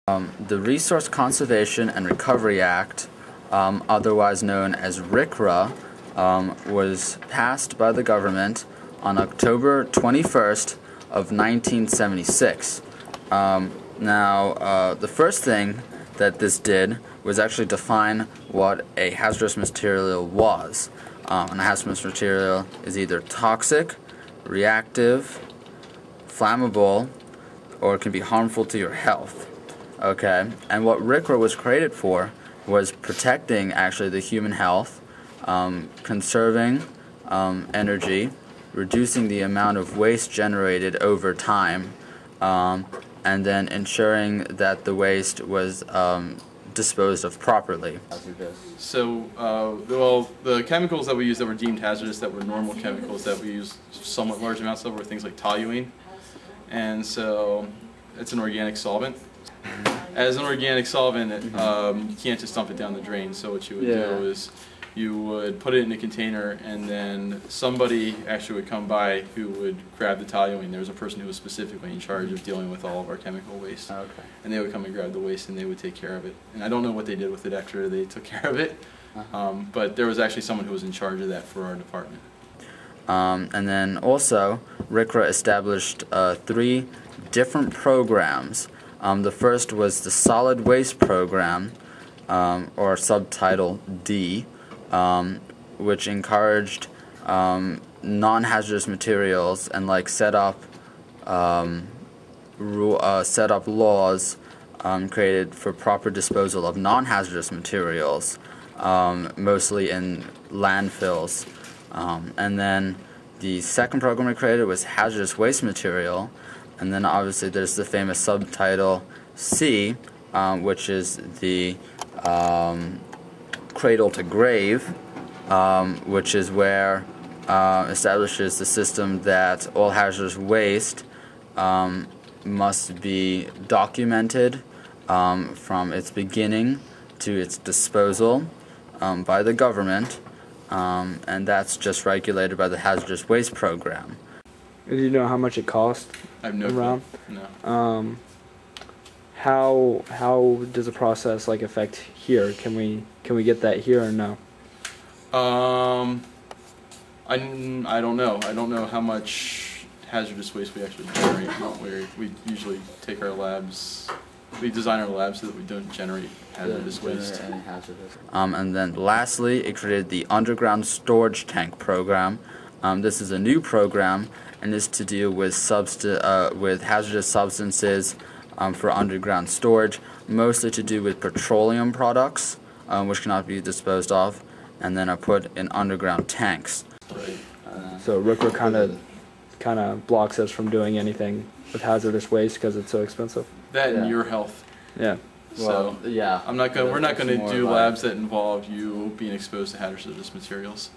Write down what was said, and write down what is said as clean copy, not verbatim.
The Resource Conservation and Recovery Act, otherwise known as Rcra, was passed by the government on October 21st of 1976. The first thing that this did was actually define what a hazardous material was. And a hazardous material is either toxic, reactive, flammable, or it can be harmful to your health. Okay, and what Rcra was created for was protecting actually the human health, conserving energy, reducing the amount of waste generated over time, and then ensuring that the waste was disposed of properly. So, well, the chemicals that we use that were deemed hazardous, that were normal chemicals that we use somewhat large amounts of, were things like toluene, and so it's an organic solvent. As an organic solvent, you can't just dump it down the drain. So what you would do is you would put it in a container, and then somebody actually would come by who would grab the toluene. There was a person who was specifically in charge of dealing with all of our chemical waste. Okay. And they would come and grab the waste, and they would take care of it. And I don't know what they did with it after they took care of it, but there was actually someone who was in charge of that for our department. And then also, Rcra established 3 different programs. The first was the Solid Waste Program, or subtitle D, which encouraged non-hazardous materials and set up laws created for proper disposal of non-hazardous materials, mostly in landfills. And then the second program we created was Hazardous Waste Material. And then obviously there's the famous subtitle C, which is the Cradle to Grave, which is where establishes the system that all hazardous waste must be documented from its beginning to its disposal by the government, and that's just regulated by the Hazardous Waste Program. Do you know how much it costs? I have no clue. No. How does the process affect here? Can we get that here or no? I don't know. I don't know how much hazardous waste we actually generate. We usually take our labs. We design our labs so that we don't generate hazardous waste. And then lastly, it created the Underground Storage Tank Program. This is a new program, and is to deal with hazardous substances for underground storage, mostly to do with petroleum products, which cannot be disposed of, and then are put in underground tanks. Right. So Rcra kind of blocks us from doing anything with hazardous waste because it's so expensive. That and your health. Yeah. So yeah. we're not going to do labs that involve you being exposed to hazardous materials.